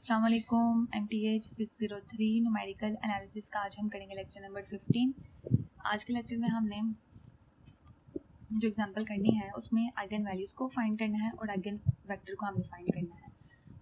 अस्सलाम वालेकुम। MTH 603 numerical analysis का आज हम करेंगे लेक्चर नंबर 15। आज के लेक्चर में हमने जो एग्जांपल करनी है उसमें आइगन वैल्यूज़ को फाइंड करना है और आइगन वेक्टर को हमें फाइंड करना है।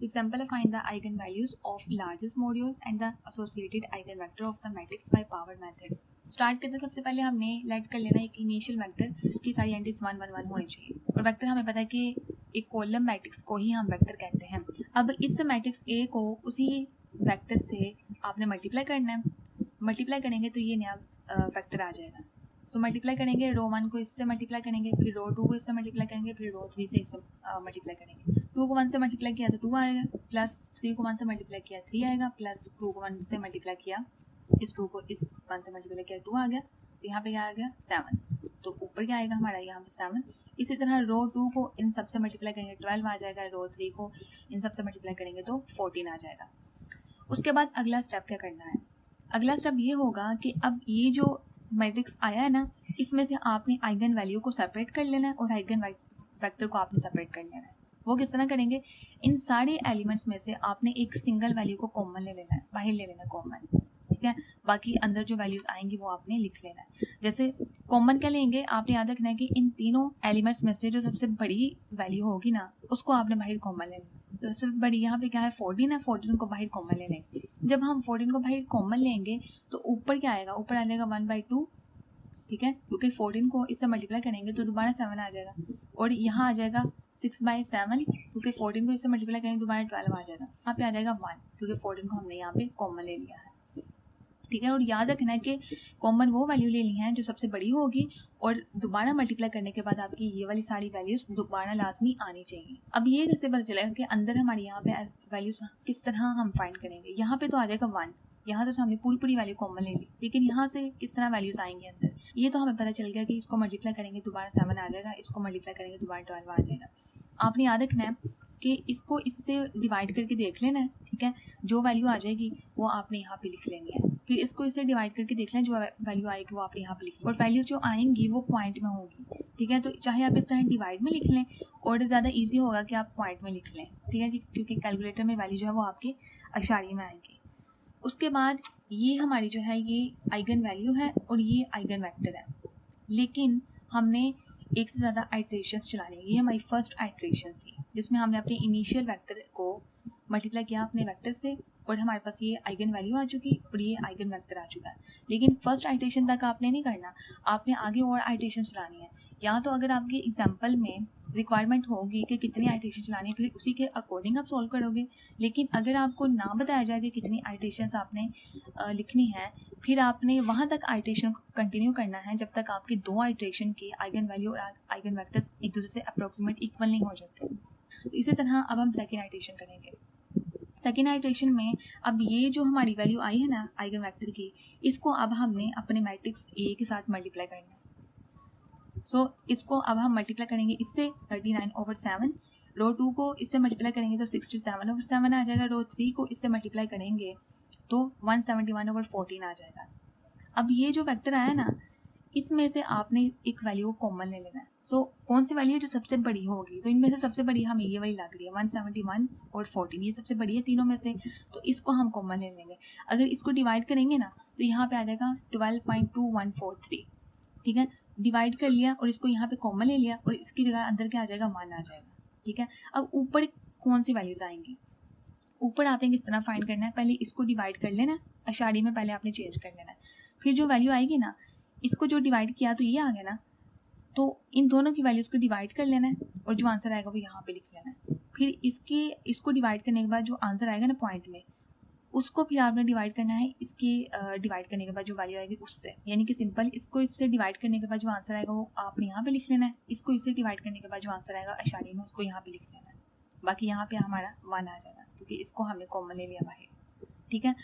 एग्जांपल है find the eigen values of largest modules and the associated eigen vector of the matrix by power method. Start करते सबसे पहले हमने लेट कर लेना एक इनिशियल वेक्टर जिसकी सारी एंट्रीज 1 1 1 होनी चाहिए और वेक्टर हमें पता है कि एक कॉलम मैट्रिक्स को ही हम वेक्टर कहते हैं। अब इस मैट्रिक्स ए को उसी वेक्टर से आपने मल्टीप्लाई करना है। मल्टीप्लाई करेंगे तो ये नया वेक्टर आ जाएगा। सो मल्टीप्लाई करेंगे रो 1 को इससे मल्टीप्लाई करेंगे, फिर रो 2 को इससे मल्टीप्लाई करेंगे, फिर रो 3 से इससे मल्टीप्लाई करेंगे। 2 को 1 से मल्टीप्लाई किया तो 2 आएगा, प्लस 3 को 1 से मल्टीप्लाई किया 3 आएगा, प्लस 2 को 1 से मल्टीप्लाई किया इस 2 को इस 1 से मल्टीप्लाई किया 2 आ गया। तो यहाँ पे क्या आ गया 7। तो ऊपर क्या आएगा हमारा यहाँ पे 7। इसी तरह रो 2 को इन सब से मल्टीप्लाई करेंगे 12 आ जाएगा, रो 3 को इन सब से मल्टीप्लाई करेंगे तो 14 आ जाएगा। उसके बाद अगला स्टेप क्या करना है? अगला स्टेप ये होगा कि अब ये जो मैट्रिक्स आया है ना, इसमें से आपने आइगन वैल्यू को सेपरेट कर लेना है और आइगन वेक्टर को आपने सेपरेट कर लेना है। वो किस तरह करेंगे? इन सारे एलिमेंट्स में से आपने एक सिंगल वैल्यू को कॉमन ले लेना है, बाहर ले लेना है कॉमन, ठीक है। बाकी अंदर जो वैल्यूज आएंगी वो आपने लिख लेना है। जैसे कॉमन क्या लेंगे, आपने याद रखना है कि इन तीनों एलिमेंट्स में से जो सबसे बड़ी वैल्यू होगी ना उसको आपने बाहर कॉमन ले लेना। तो सबसे बड़ी यहाँ पे क्या है 14 है, 14 को बाहर कॉमन ले लेंगे। जब हम 14 को बाहर कॉमन लेंगे तो ऊपर क्या आएगा? ऊपर आ जाएगा 1/2, ठीक है, क्योंकि 14 को इससे मल्टीप्लाई करेंगे तो दोबारा 7 आ जाएगा और यहाँ आ जाएगा 6/7, क्योंकि 14 को इससे मल्टीप्लाई करेंगे दोबारा 12 आ जाएगा। यहाँ पे आ जाएगा 1, क्योंकि 14 को हमने यहाँ पे कॉमन ले लिया है, ठीक है। और याद रखना है कि कॉमन वो वैल्यू ले ली है जो सबसे बड़ी होगी और दोबारा मल्टीप्लाई करने के बाद आपकी ये वाली सारी वैल्यूज दोबारा लाजमी आनी चाहिए। अब ये कैसे पता चलेगा कि अंदर हमारे यहाँ पे वैल्यूज किस तरह हम फाइंड करेंगे? यहाँ पे तो आ जाएगा 1, यहाँ तो हमने पूरी वैल्यू कॉमन ले ली, लेकिन यहाँ से किस तरह वैल्यूज आएंगे अंदर, ये तो हमें पता चल गया कि इसको मल्टीप्लाई करेंगे दोबारा 7 आ जाएगा, इसको मल्टीप्लाई करेंगे दोबारा 12 आ जाएगा। आपने याद रखना है कि इसको इससे डिवाइड करके देख लेना है, ठीक है। जो वैल्यू आ जाएगी वो आपने यहाँ पे लिख लेनी है। फिर इसको इससे डिवाइड करके देख लें, जो वैल्यू आएगी वो आप यहाँ पे लिख लें और वैल्यूज जो आएंगी वो पॉइंट में होगी, ठीक है। तो चाहे आप इस तरह डिवाइड में लिख लें और ज़्यादा इजी होगा कि आप पॉइंट में लिख लें, ठीक है, क्योंकि कैलकुलेटर में वैल्यू जो है वो आपके अशारी में आएंगी। उसके बाद ये हमारी जो है ये आइगन वैल्यू है और ये आइगन वेक्टर है, लेकिन हमने एक से ज़्यादा आइट्रेशंस चलानी है। ये हमारी फर्स्ट आइट्रेशन थी जिसमें हमने अपने इनिशियल वेक्टर को मल्टीप्लाई किया अपने वेक्टर से और हमारे पास ये आइगन वैल्यू आ चुकी और ये आइगन वेक्टर आ चुका है। लेकिन फर्स्ट आइट्रेशन तक आपने नहीं करना, आपने आगे और आइट्रेशन चलानी है। या तो अगर आपके एग्जाम्पल में रिक्वायरमेंट होगी कि कितनी आइट्रेशन चलानी है फिर उसी के अकॉर्डिंग आप सॉल्व करोगे, लेकिन अगर आपको ना बताया जाए कि कितनी आइट्रेशंस आपने लिखनी है फिर आपने वहाँ तक आइट्रेशन कंटिन्यू करना है जब तक आपके दो आइट्रेशन के आइगन वैल्यू और आइगन वेक्टर्स एक दूसरे से अप्रोक्सीमेट इक्वल नहीं हो जाते। तो इसी तरह अब हम सेकेंड आइट्रेशन करेंगे। सेकेंड आइट्रेशन में अब ये जो हमारी वैल्यू आई है ना आइगन वेक्टर की, इसको अब हमने अपने मैट्रिक्स ए के साथ मल्टीप्लाई करना है। सो इसको अब हम मल्टीप्लाई करेंगे इससे 39/7, रो 2 को इससे मल्टीप्लाई करेंगे तो 67/7 आ जाएगा, रो 3 को इससे मल्टीप्लाई करेंगे तो 171/14 आ जाएगा। अब ये जो वेक्टर आया ना इसमें से आपने एक वैल्यू को कॉमन ले लेना है। सो कौन सी वैल्यू जो सबसे बड़ी होगी? तो इनमें से सबसे बड़ी हमें ये वाली लग रही है 171 और 14, ये सबसे बड़ी है तीनों में से, तो इसको हम कॉमन ले लेंगे। अगर इसको डिवाइड करेंगे ना तो यहाँ पे आ जाएगा 12.2143, ठीक है। डिवाइड कर लिया और इसको यहाँ पे कॉमन ले लिया और इसकी जगह अंदर क्या आ जाएगा 1 आ जाएगा, ठीक है। अब ऊपर कौन सी वैल्यूज आएंगी? ऊपर आपने किस तरह फाइंड करना है? पहले इसको डिवाइड कर लेना, अशारी में पहले आपने चेंज कर लेना है, फिर जो वैल्यू आएगी ना इसको जो डिवाइड किया तो ये आ गया ना, तो इन दोनों की वैल्यूज को डिवाइड कर लेना है और जो आंसर आएगा वो यहाँ पे लिख लेना है। फिर इसको डिवाइड करने के बाद जो आंसर आएगा ना पॉइंट में उसको फिर आपने डिवाइड करना है इसके डिवाइड करने के बाद जो वैल्यू आएगी उससे, यानी कि सिंपल इसको इससे डिवाइड करने के बाद जो आंसर आएगा वो आपने यहाँ पे लिख लेना है, इसको इससे डिवाइड करने के बाद जो आंसर आएगा अशारी में उसको यहाँ पे लिख लेना है। बाकी यहाँ पे हमारा 1 आ जाएगा क्योंकि इसको हमने कॉमन ले लिया बाहर, ठीक है।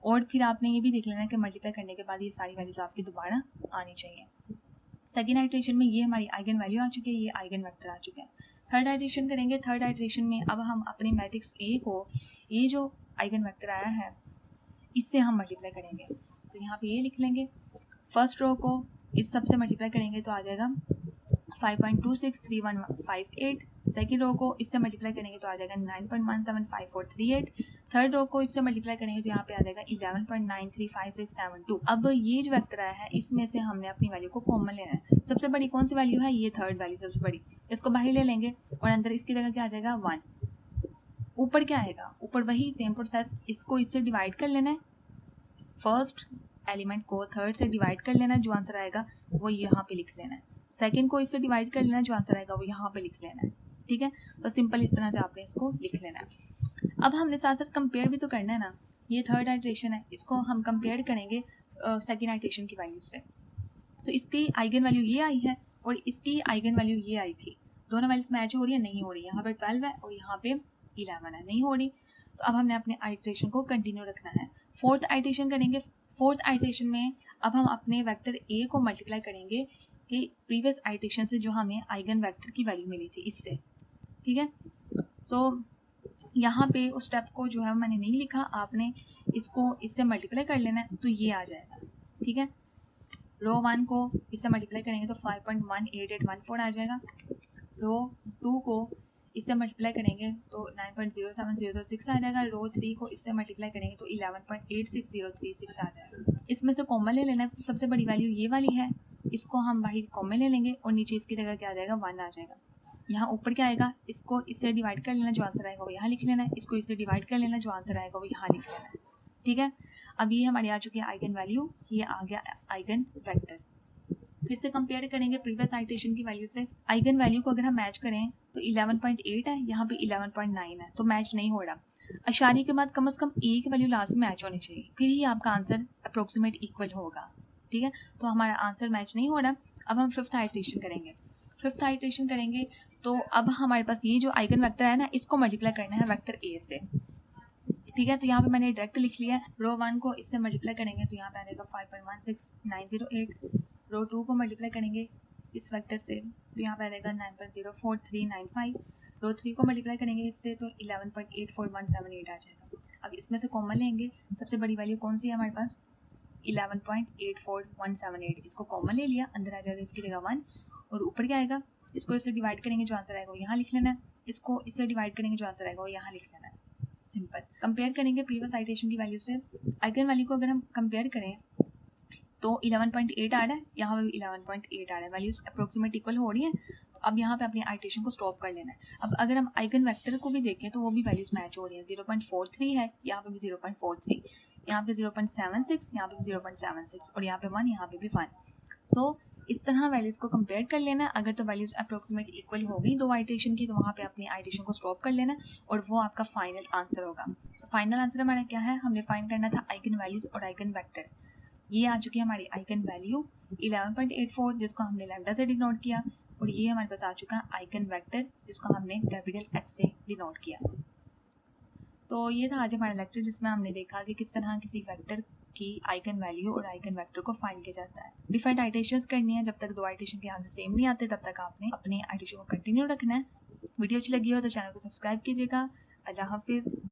और फिर आपने ये भी देख लेना है कि मल्टीप्लाई करने के बाद ये सारी वैल्यूज आपकी दोबारा आनी चाहिए। सेकेंड आइट्रेशन में ये हमारी आइगन वैल्यू आ चुकी है, ये आइगन वेक्टर आ चुके हैं। थर्ड आइट्रेशन करेंगे। थर्ड आइट्रेशन में अब हम अपने मैट्रिक्स ए को ये जो आइगन वेक्टर आया है इससे हम मल्टीप्लाई करेंगे। तो यहाँ पे ये लिख लेंगे, फर्स्ट रो को इस सब से मल्टीप्लाई करेंगे तो आ जाएगा 5.263158, सेकेंड रो को इससे मल्टीप्लाई करेंगे तो आ जाएगा 9.175438, थर्ड रो को इससे मल्टीप्लाई करेंगे तो यहाँ पे आ जाएगा 11.935672। अब ये जो वेक्टर आया है इसमें से हमने अपनी वैल्यू को कॉमन लेना है। सबसे बड़ी कौन सी वैल्यू है, ये थर्ड वैल्यू सबसे बड़ी, इसको बाहर ले लेंगे और अंदर इसकी जगह क्या आ जाएगा 1। ऊपर क्या आएगा, ऊपर वही सेम प्रोसेस, इसको इससे डिवाइड कर लेना है, फर्स्ट एलिमेंट को थर्ड से डिवाइड कर लेना है, जो आंसर आएगा वो यहाँ पे लिख लेना है। सेकंड को इससे डिवाइड कर लेना है, जो आंसर आएगा वो यहाँ पे लिख लेना है। ठीक है, तो सिंपल इस तरह से आपने इसको लिख लेना है। अब हमने साथ साथ कंपेयर भी तो करना है ना, ये थर्ड आइट्रेशन है, इसको हम कंपेयर करेंगे सेकेंड आइट्रेशन की वैल्यू से। तो इसकी आइगन वैल्यू ये आई है और इसकी आइगन वैल्यू ये आई थी, दोनों वैल्यूज मैच हो रही है, नहीं हो रही, यहाँ पे 12 है और यहाँ पे 11 है, नहीं हो रही। तो अब हमने अपने आइट्रेशन को कंटिन्यू रखना है। फोर्थ आइट्रेशन करेंगे। फोर्थ आइट्रेशन में अब हम अपने वेक्टर ए को मल्टीप्लाई करेंगे कि प्रीवियस आइट्रेशन से जो हमें आइगन वेक्टर की वैल्यू मिली थी इससे। ठीक है, सो यहाँ पे उस स्टेप को जो है मैंने नहीं लिखा, आपने इसको इससे मल्टीप्लाई कर लेना है तो ये आ जाएगा। ठीक है, रो 1 को इससे मल्टीप्लाई करेंगे तो 5.18814 आ जाएगा। रो 2 को इससे मल्टीप्लाई करेंगे तो 9.07006 आ जाएगा। रो 3 को इससे मल्टीप्लाई करेंगे तो 11.86036 आ जाएगा। इसमें से कॉमन ले लेना है, सबसे बड़ी वैल्यू ये वाली है, इसको हम बाहर कॉमन ले लेंगे और नीचे इसकी जगह क्या आ जाएगा 1 आ जाएगा। यहाँ ऊपर क्या आएगा, इसको इससे डिवाइड कर लेना, जो आंसर आएगा वो यहाँ लिख लेना है, इसको इससे डिवाइड कर लेना, जो आंसर आएगा वो यहाँ लिख लेना है। ठीक है, अब ये हमारी आ चुकी है आइगन वैल्यू, ये आ गया आइगन वेक्टर। फिर से कंपेयर करेंगे प्रीवियस आइट्रेशन की वैल्यू से। आइगन वैल्यू को अगर हम मैच करें तो 11.8 है, यहाँ पे 11.9 है, तो मैच नहीं हो रहा। अशारी के बाद कम से कम एक वैल्यू लास्ट में मैच होनी चाहिए, फिर ही आपका आंसर अप्रोक्सीमेट इक्वल होगा। ठीक है, तो हमारा आंसर मैच नहीं हो रहा। अब हम फिफ्थ आइट्रेशन करेंगे। फिफ्थ आइट्रेशन करेंगे तो अब हमारे पास ये जो आइगन वेक्टर है ना, इसको मल्टीप्लाई करना है वेक्टर ए से। ठीक है, तो यहाँ पे मैंने डायरेक्ट लिख लिया है। रो 1 को इससे मल्टीप्लाई करेंगे तो यहाँ पे आ जाएगा 5.16908। रो 2 को मल्टीप्लाई करेंगे इस वेक्टर से तो यहाँ पे आ जाएगा 9.04395। रो 3 को मल्टीप्लाई करेंगे इससे तो 11.84178 आ जाएगा। अब इसमें से कॉमन लेंगे, सबसे बड़ी वैल्यू कौन सी है हमारे पास, 11.84178, इसको कॉमन ले लिया, अंदर आ जाएगा इसकी जगह 1 और ऊपर क्या आएगा, इसको इससे डिवाइड करेंगे, जो आंसर आएगा वो यहाँ लिख लेना है, इसको इससे डिवाइड करेंगे, जो आंसर आएगा वो यहाँ लिख लेना है। सिंपल। कंपेयर करेंगे प्रीवियस आइट्रेशन की वैल्यू से। आइगन वैल्यू को अगर हम कंपेयर करें तो 11.8 आ रहा है, यहाँ पे भी 11.8 आ रहा है, वैल्यूज अप्रोक्सीमेट इक्वल हो रही है। अब यहाँ पे अपनी आइट्रेशन को स्टॉप कर लेना है। अब अगर हम आइगन वेक्टर को भी देखें तो वो भी वैल्यूज मैच हो रही है, 0.43 है, यहाँ पे भी 0.43, यहाँ पे 0.76, यहाँ पे भी 0.76 और यहाँ पे 1, यहाँ पे भी 1। सो इस तरह वैल्यूज को कंपेयर कर लेना। अगर तो वैल्यूज अप्रोक्सीमेट इक्वल हो गई दो आइट्रेशन की तो वहाँ पे अपनी आइट्रेशन को स्टॉप कर लेना और वो आपका फाइनल आंसर होगा। सो फाइनल आंसर हमारा क्या है, हमने फाइंड करना था आइगन वैल्यूज और आइगन वेक्टर। ये आ चुकी है हमारी आइगन वैल्यू 11.84 जिसको हमने लैम्डा से डिनोट किया और ये हमारे पास आ चुका है आइगन वेक्टर जिसको हमने कैपिटल एक्स से डिनोट किया। तो ये था आज हमारा लेक्चर जिसमें हमने देखा कि किस तरह किसी वेक्टर की आइगन वैल्यू और आइगन वेक्टर को फाइंड किया जाता है। डिफरेंट आइट्रेशंस करनी है, जब तक दो आइट्रेशन के आंसर सेम नहीं आते तब तक आपने अपने आइट्रेशन को कंटिन्यू रखना है। वीडियो अच्छी लगी हो तो चैनल को सब्सक्राइब कीजिएगा। अल्लाह हाफिज़।